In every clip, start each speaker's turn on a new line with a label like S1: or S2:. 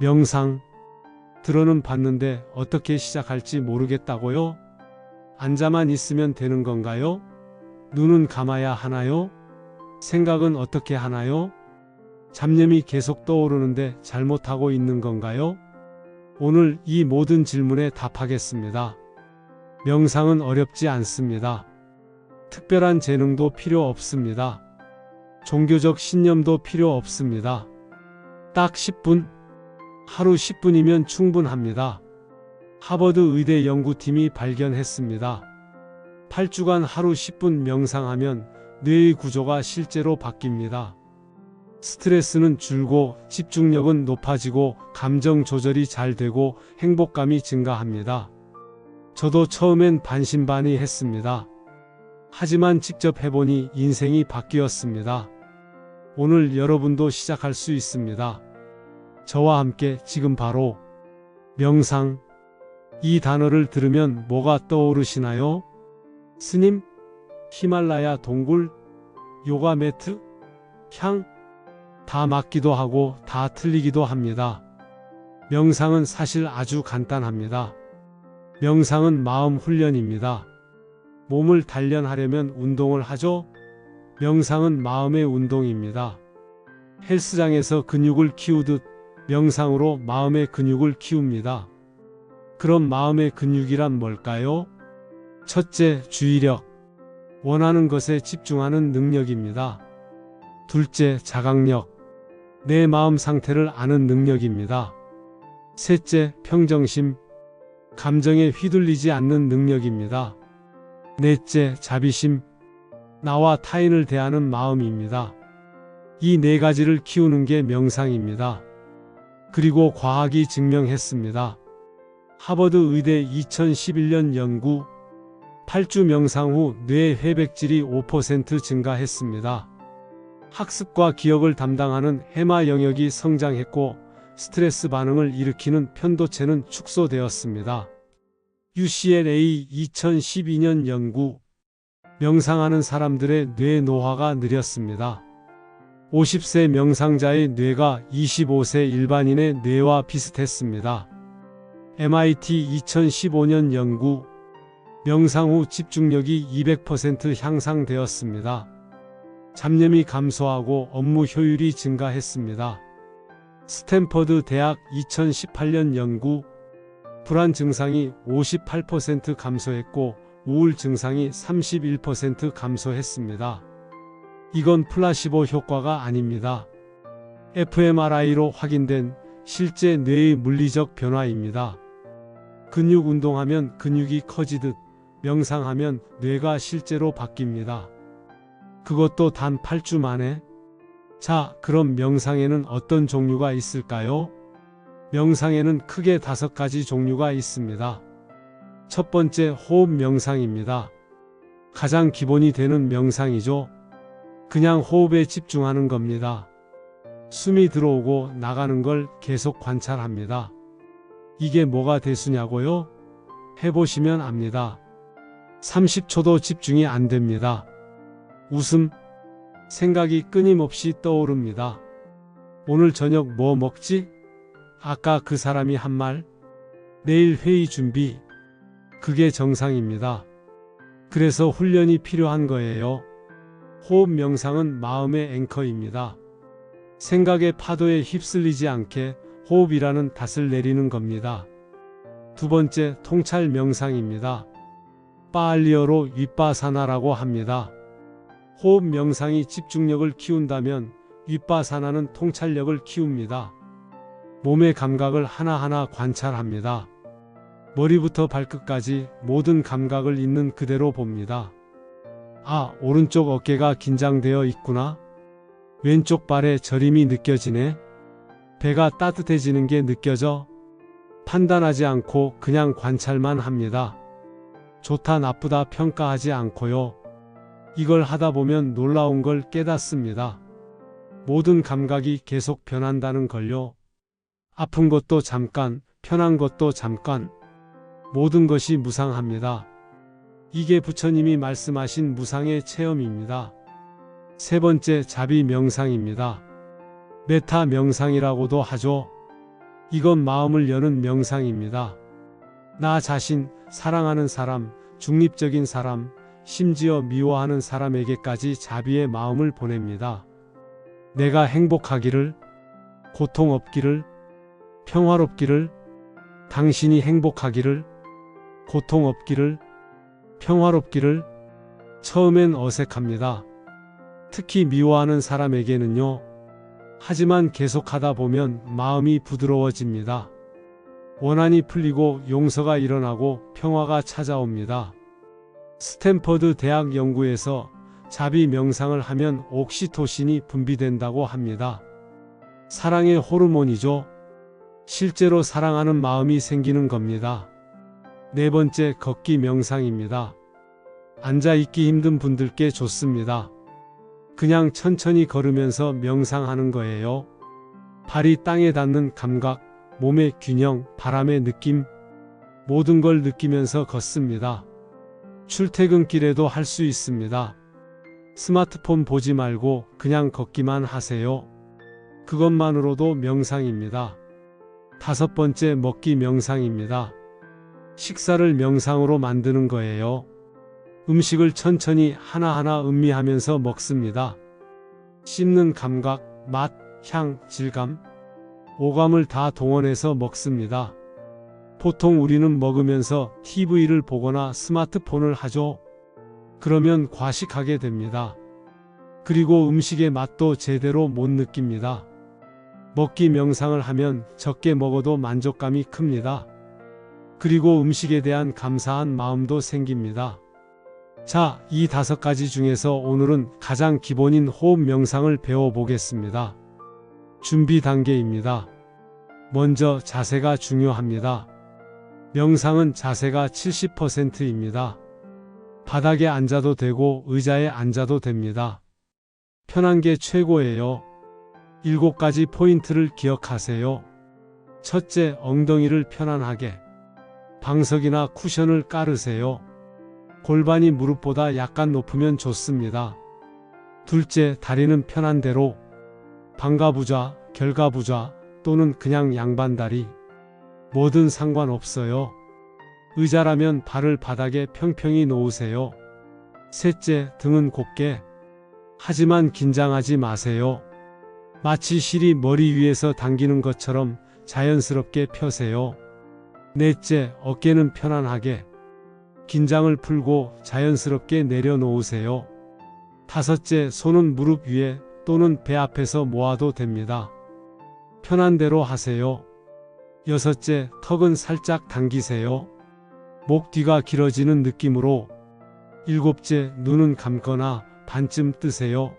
S1: 명상. 들어는 봤는데 어떻게 시작할지 모르겠다고요? 앉아만 있으면 되는 건가요? 눈은 감아야 하나요? 생각은 어떻게 하나요? 잡념이 계속 떠오르는데 잘못하고 있는 건가요? 오늘 이 모든 질문에 답하겠습니다. 명상은 어렵지 않습니다. 특별한 재능도 필요 없습니다. 종교적 신념도 필요 없습니다. 딱 10분, 하루 10분이면 충분합니다. 하버드 의대 연구팀이 발견했습니다. 8주간 하루 10분 명상하면 뇌의 구조가 실제로 바뀝니다. 스트레스는 줄고 집중력은 높아지고 감정 조절이 잘 되고 행복감이 증가합니다. 저도 처음엔 반신반의했습니다. 하지만 직접 해보니 인생이 바뀌었습니다. 오늘 여러분도 시작할 수 있습니다. 저와 함께 지금 바로 명상. 이 단어를 들으면 뭐가 떠오르시나요? 스님, 히말라야 동굴, 요가 매트, 향, 다 맞기도 하고 다 틀리기도 합니다. 명상은 사실 아주 간단합니다. 명상은 마음 훈련입니다. 몸을 단련하려면 운동을 하죠? 명상은 마음의 운동입니다. 헬스장에서 근육을 키우듯 명상으로 마음의 근육을 키웁니다. 그럼 마음의 근육이란 뭘까요? 첫째, 주의력. 원하는 것에 집중하는 능력입니다. 둘째, 자각력. 내 마음 상태를 아는 능력입니다. 셋째, 평정심. 감정에 휘둘리지 않는 능력입니다. 넷째, 자비심. 나와 타인을 대하는 마음입니다. 이 네 가지를 키우는 게 명상입니다. 그리고 과학이 증명했습니다. 하버드 의대 2011년 연구. 8주 명상 후 뇌 회백질이 5% 증가했습니다. 학습과 기억을 담당하는 해마 영역이 성장했고 스트레스 반응을 일으키는 편도체는 축소되었습니다. UCLA 2012년 연구. 명상하는 사람들의 뇌 노화가 느렸습니다. 50세 명상자의 뇌가 25세 일반인의 뇌와 비슷했습니다. MIT 2015년 연구. 명상 후 집중력이 200% 향상되었습니다. 잡념이 감소하고 업무 효율이 증가했습니다. 스탠퍼드 대학 2018년 연구. 불안 증상이 58% 감소했고 우울 증상이 31% 감소했습니다. 이건 플라시보 효과가 아닙니다. fMRI로 확인된 실제 뇌의 물리적 변화입니다. 근육 운동하면 근육이 커지듯 명상하면 뇌가 실제로 바뀝니다. 그것도 단 8주 만에? 자, 그럼 명상에는 어떤 종류가 있을까요? 명상에는 크게 5가지 종류가 있습니다. 첫 번째, 호흡 명상입니다. 가장 기본이 되는 명상이죠. 그냥 호흡에 집중하는 겁니다. 숨이 들어오고 나가는 걸 계속 관찰합니다. 이게 뭐가 대수냐고요? 해보시면 압니다. 30초도 집중이 안 됩니다. 웃음, 생각이 끊임없이 떠오릅니다. 오늘 저녁 뭐 먹지? 아까 그 사람이 한 말? 내일 회의 준비. 그게 정상입니다. 그래서 훈련이 필요한 거예요. 호흡 명상은 마음의 앵커입니다. 생각의 파도에 휩쓸리지 않게 호흡이라는 닷을 내리는 겁니다. 두 번째, 통찰 명상입니다. 파알리어로 윗바사나라고 합니다. 호흡 명상이 집중력을 키운다면 윗바사나는 통찰력을 키웁니다. 몸의 감각을 하나하나 관찰합니다. 머리부터 발끝까지 모든 감각을 있는 그대로 봅니다. 아, 오른쪽 어깨가 긴장되어 있구나. 왼쪽 발에 저림이 느껴지네. 배가 따뜻해지는 게 느껴져. 판단하지 않고 그냥 관찰만 합니다. 좋다 나쁘다 평가하지 않고요. 이걸 하다 보면 놀라운 걸 깨닫습니다. 모든 감각이 계속 변한다는 걸요. 아픈 것도 잠깐, 편한 것도 잠깐. 모든 것이 무상합니다. 이게 부처님이 말씀하신 무상의 체험입니다. 세 번째, 자비 명상입니다. 메타 명상이라고도 하죠. 이건 마음을 여는 명상입니다. 나 자신, 사랑하는 사람, 중립적인 사람, 심지어 미워하는 사람에게까지 자비의 마음을 보냅니다. 내가 행복하기를, 고통 없기를, 평화롭기를, 당신이 행복하기를, 고통 없기를, 평화롭기를. 처음엔 어색합니다. 특히 미워하는 사람에게는요. 하지만 계속하다 보면 마음이 부드러워집니다. 원한이 풀리고 용서가 일어나고 평화가 찾아옵니다. 스탠퍼드 대학 연구에서 자비 명상을 하면 옥시토신이 분비된다고 합니다. 사랑의 호르몬이죠. 실제로 사랑하는 마음이 생기는 겁니다. 네 번째, 걷기 명상입니다. 앉아 있기 힘든 분들께 좋습니다. 그냥 천천히 걸으면서 명상하는 거예요. 발이 땅에 닿는 감각, 몸의 균형, 바람의 느낌, 모든 걸 느끼면서 걷습니다. 출퇴근길에도 할 수 있습니다. 스마트폰 보지 말고 그냥 걷기만 하세요. 그것만으로도 명상입니다. 다섯 번째, 먹기 명상입니다. 식사를 명상으로 만드는 거예요. 음식을 천천히 하나하나 음미하면서 먹습니다. 씹는 감각, 맛, 향, 질감, 오감을 다 동원해서 먹습니다. 보통 우리는 먹으면서 TV를 보거나 스마트폰을 하죠. 그러면 과식하게 됩니다. 그리고 음식의 맛도 제대로 못 느낍니다. 먹기 명상을 하면 적게 먹어도 만족감이 큽니다. 그리고 음식에 대한 감사한 마음도 생깁니다. 자, 이 5가지 중에서 오늘은 가장 기본인 호흡 명상을 배워보겠습니다. 준비 단계입니다. 먼저 자세가 중요합니다. 명상은 자세가 70%입니다. 바닥에 앉아도 되고 의자에 앉아도 됩니다. 편한 게 최고예요. 7가지 포인트를 기억하세요. 첫째, 엉덩이를 편안하게. 방석이나 쿠션을 깔으세요. 골반이 무릎보다 약간 높으면 좋습니다. 둘째, 다리는 편한 대로. 방가부좌, 결가부좌 또는 그냥 양반다리. 뭐든 상관없어요. 의자라면 발을 바닥에 평평히 놓으세요. 셋째, 등은 곧게. 하지만 긴장하지 마세요. 마치 실이 머리 위에서 당기는 것처럼 자연스럽게 펴세요. 넷째, 어깨는 편안하게. 긴장을 풀고 자연스럽게 내려놓으세요. 다섯째, 손은 무릎 위에 또는 배 앞에서 모아도 됩니다. 편한 대로 하세요. 여섯째, 턱은 살짝 당기세요. 목 뒤가 길어지는 느낌으로. 일곱째, 눈은 감거나 반쯤 뜨세요.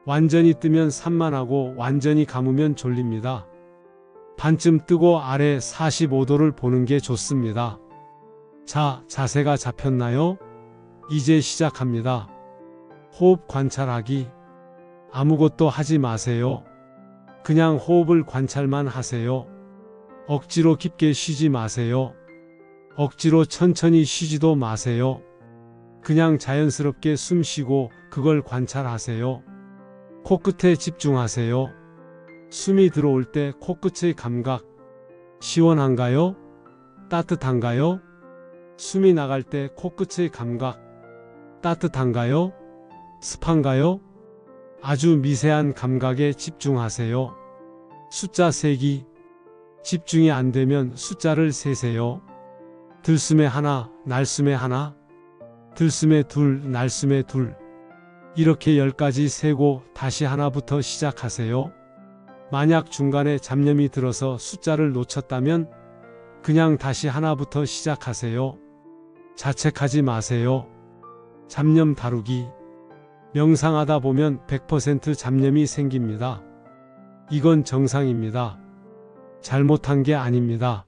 S1: 완전히 뜨면 산만하고 완전히 감으면 졸립니다. 반쯤 뜨고 아래 45도를 보는 게 좋습니다. 자, 자세가 잡혔나요? 이제 시작합니다. 호흡 관찰하기. 아무것도 하지 마세요. 그냥 호흡을 관찰만 하세요. 억지로 깊게 쉬지 마세요. 억지로 천천히 쉬지도 마세요. 그냥 자연스럽게 숨 쉬고 그걸 관찰하세요. 코끝에 집중하세요. 숨이 들어올 때 코끝의 감각. 시원한가요? 따뜻한가요? 숨이 나갈 때 코끝의 감각. 따뜻한가요? 습한가요? 아주 미세한 감각에 집중하세요. 숫자 세기. 집중이 안 되면 숫자를 세세요. 들숨에 하나, 날숨에 하나. 들숨에 둘, 날숨에 둘. 이렇게 10가지 세고 다시 하나부터 시작하세요. 만약 중간에 잡념이 들어서 숫자를 놓쳤다면 그냥 다시 하나부터 시작하세요. 자책하지 마세요. 잡념 다루기. 명상하다 보면 100% 잡념이 생깁니다. 이건 정상입니다. 잘못한 게 아닙니다.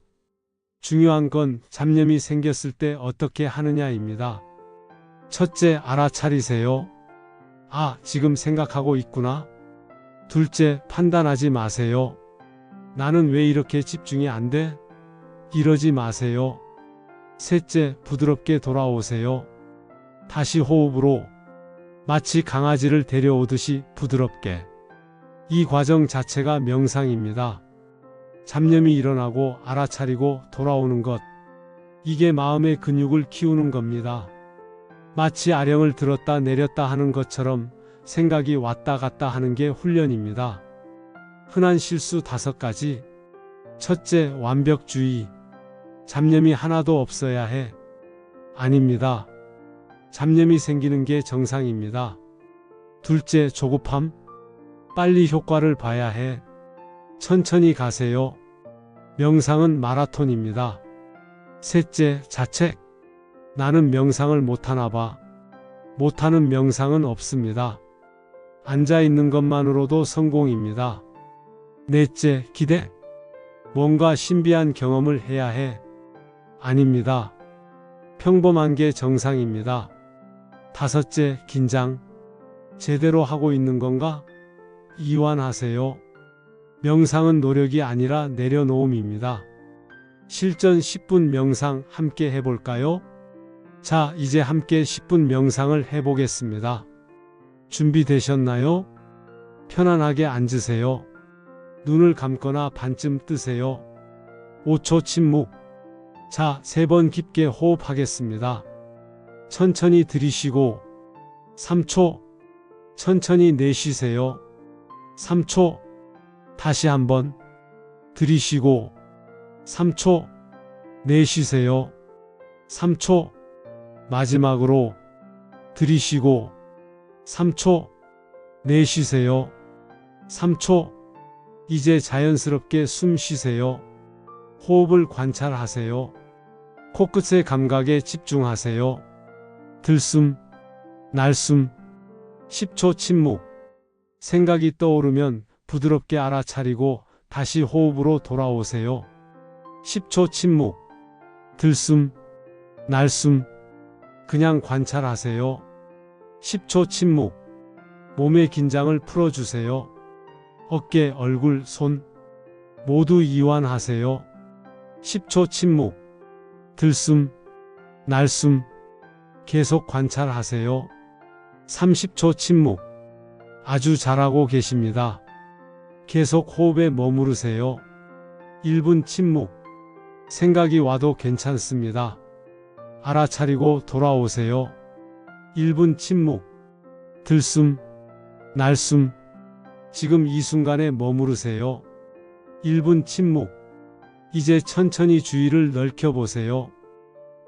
S1: 중요한 건 잡념이 생겼을 때 어떻게 하느냐입니다. 첫째, 알아차리세요. 아, 지금 생각하고 있구나. 둘째, 판단하지 마세요. 나는 왜 이렇게 집중이 안 돼? 이러지 마세요. 셋째, 부드럽게 돌아오세요. 다시 호흡으로. 마치 강아지를 데려오듯이 부드럽게. 이 과정 자체가 명상입니다. 잡념이 일어나고 알아차리고 돌아오는 것. 이게 마음의 근육을 키우는 겁니다. 마치 아령을 들었다 내렸다 하는 것처럼 생각이 왔다 갔다 하는 게 훈련입니다. 흔한 실수 5가지. 첫째, 완벽주의. 잡념이 하나도 없어야 해. 아닙니다. 잡념이 생기는 게 정상입니다. 둘째, 조급함. 빨리 효과를 봐야 해. 천천히 가세요. 명상은 마라톤입니다. 셋째, 자책. 나는 명상을 못하나 봐. 못하는 명상은 없습니다. 앉아있는 것만으로도 성공입니다. 넷째, 기대. 뭔가 신비한 경험을 해야 해. 아닙니다. 평범한 게 정상입니다. 다섯째, 긴장. 제대로 하고 있는 건가? 이완하세요. 명상은 노력이 아니라 내려놓음입니다. 실전 10분 명상 함께 해볼까요? 자, 이제 함께 10분 명상을 해보겠습니다. 준비되셨나요? 편안하게 앉으세요. 눈을 감거나 반쯤 뜨세요. 5초 침묵. 자, 3번 깊게 호흡하겠습니다. 천천히 들이쉬고 3초. 천천히 내쉬세요. 3초. 다시 한번 들이쉬고 3초. 내쉬세요. 3초. 마지막으로 들이쉬고 3초. 내쉬세요. 3초. 이제 자연스럽게 숨 쉬세요. 호흡을 관찰하세요. 코끝의 감각에 집중하세요. 들숨, 날숨. 10초 침묵. 생각이 떠오르면 부드럽게 알아차리고 다시 호흡으로 돌아오세요. 10초 침묵. 들숨, 날숨. 그냥 관찰하세요. 10초 침묵. 몸의 긴장을 풀어주세요. 어깨, 얼굴, 손 모두 이완하세요. 10초 침묵. 들숨, 날숨. 계속 관찰하세요. 30초 침묵. 아주 잘하고 계십니다. 계속 호흡에 머무르세요. 1분 침묵. 생각이 와도 괜찮습니다. 알아차리고 돌아오세요. 1분 침묵. 들숨, 날숨. 지금 이 순간에 머무르세요. 1분 침묵. 이제 천천히 주의를 넓혀보세요.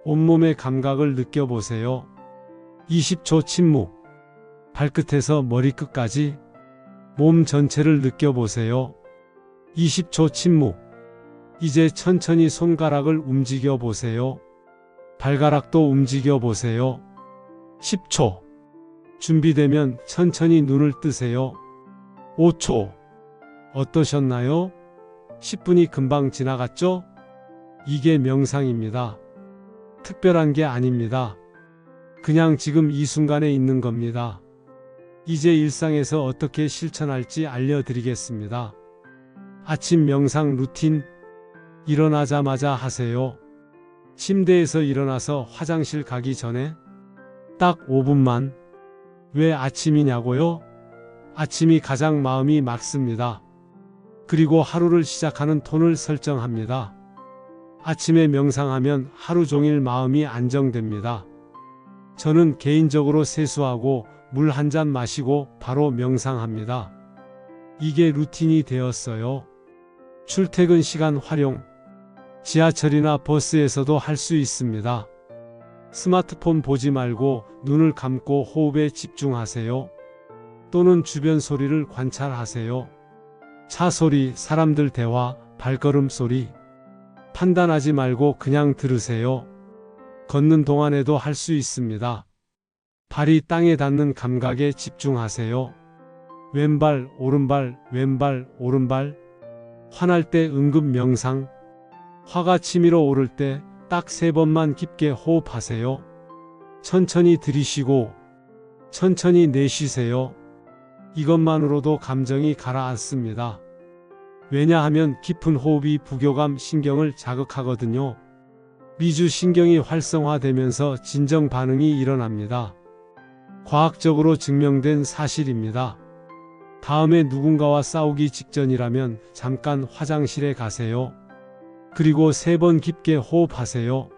S1: 온몸의 감각을 느껴보세요. 20초 침묵. 발끝에서 머리끝까지 몸 전체를 느껴보세요. 20초 침묵. 이제 천천히 손가락을 움직여 보세요. 발가락도 움직여 보세요. 10초. 준비되면 천천히 눈을 뜨세요. 5초. 어떠셨나요? 10분이 금방 지나갔죠? 이게 명상입니다. 특별한 게 아닙니다. 그냥 지금 이 순간에 있는 겁니다. 이제 일상에서 어떻게 실천할지 알려드리겠습니다. 아침 명상 루틴. 일어나자마자 하세요. 침대에서 일어나서 화장실 가기 전에 딱 5분만. 왜 아침이냐고요? 아침이 가장 마음이 맑습니다. 그리고 하루를 시작하는 톤을 설정합니다. 아침에 명상하면 하루 종일 마음이 안정됩니다. 저는 개인적으로 세수하고 물 한 잔 마시고 바로 명상합니다. 이게 루틴이 되었어요. 출퇴근 시간 활용. 지하철이나 버스에서도 할 수 있습니다. 스마트폰 보지 말고 눈을 감고 호흡에 집중하세요. 또는 주변 소리를 관찰하세요. 차 소리, 사람들 대화, 발걸음 소리. 판단하지 말고 그냥 들으세요. 걷는 동안에도 할 수 있습니다. 발이 땅에 닿는 감각에 집중하세요. 왼발, 오른발, 왼발, 오른발. 화날 때 응급 명상. 화가 치밀어 오를 때 딱 3번만 깊게 호흡하세요. 천천히 들이쉬고 천천히 내쉬세요. 이것만으로도 감정이 가라앉습니다. 왜냐하면 깊은 호흡이 부교감 신경을 자극하거든요. 미주 신경이 활성화되면서 진정 반응이 일어납니다. 과학적으로 증명된 사실입니다. 다음에 누군가와 싸우기 직전이라면 잠깐 화장실에 가세요. 그리고 3번 깊게 호흡하세요.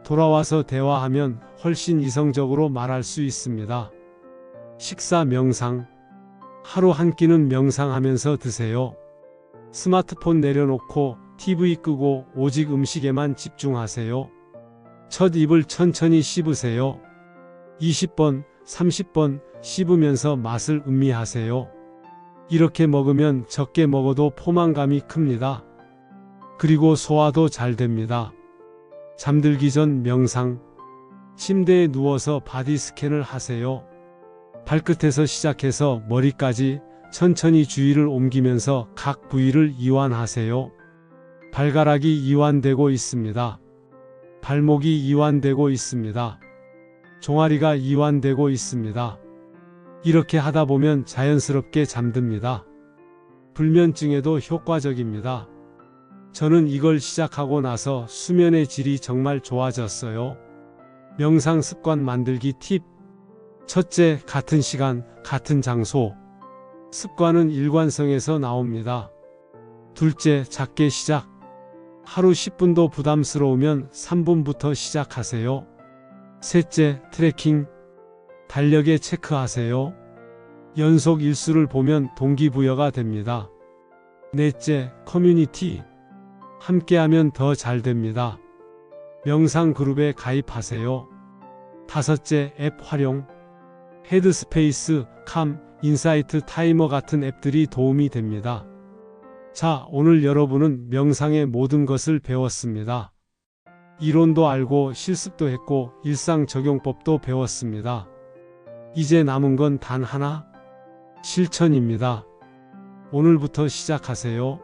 S1: 돌아와서 대화하면 훨씬 이성적으로 말할 수 있습니다. 식사 명상. 하루 한 끼는 명상하면서 드세요. 스마트폰 내려놓고 TV 끄고 오직 음식에만 집중하세요. 첫 입을 천천히 씹으세요. 20번, 30번 씹으면서 맛을 음미하세요. 이렇게 먹으면 적게 먹어도 포만감이 큽니다. 그리고 소화도 잘 됩니다. 잠들기 전 명상. 침대에 누워서 바디 스캔을 하세요. 발끝에서 시작해서 머리까지 천천히 주의를 옮기면서 각 부위를 이완하세요. 발가락이 이완되고 있습니다. 발목이 이완되고 있습니다. 종아리가 이완되고 있습니다. 이렇게 하다 보면 자연스럽게 잠듭니다. 불면증에도 효과적입니다. 저는 이걸 시작하고 나서 수면의 질이 정말 좋아졌어요. 명상 습관 만들기 팁. 첫째, 같은 시간, 같은 장소. 습관은 일관성에서 나옵니다. 둘째, 작게 시작. 하루 10분도 부담스러우면 3분부터 시작하세요. 셋째, 트래킹. 달력에 체크하세요. 연속 일수를 보면 동기부여가 됩니다. 넷째, 커뮤니티. 함께하면 더 잘 됩니다. 명상 그룹에 가입하세요. 다섯째, 앱 활용. 헤드스페이스, 캄, 인사이트 타이머 같은 앱들이 도움이 됩니다. 자, 오늘 여러분은 명상의 모든 것을 배웠습니다. 이론도 알고 실습도 했고 일상 적용법도 배웠습니다. 이제 남은 건 단 하나? 실천입니다. 오늘부터 시작하세요.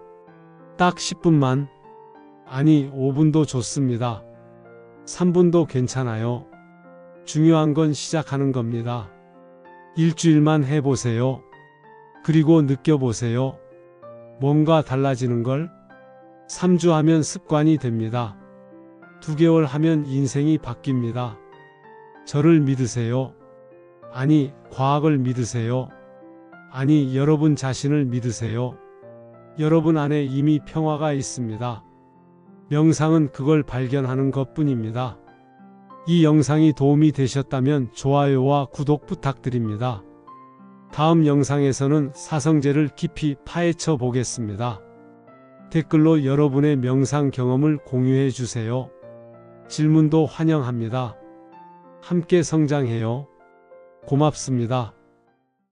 S1: 딱 10분만. 아니, 5분도 좋습니다. 3분도 괜찮아요. 중요한 건 시작하는 겁니다. 일주일만 해보세요. 그리고 느껴보세요. 뭔가 달라지는 걸? 3주 하면 습관이 됩니다. 2개월 하면 인생이 바뀝니다. 저를 믿으세요. 아니, 과학을 믿으세요. 아니, 여러분 자신을 믿으세요. 여러분 안에 이미 평화가 있습니다. 명상은 그걸 발견하는 것뿐입니다. 이 영상이 도움이 되셨다면 좋아요와 구독 부탁드립니다. 다음 영상에서는 사성제를 깊이 파헤쳐 보겠습니다. 댓글로 여러분의 명상 경험을 공유해 주세요. 질문도 환영합니다. 함께 성장해요. 고맙습니다.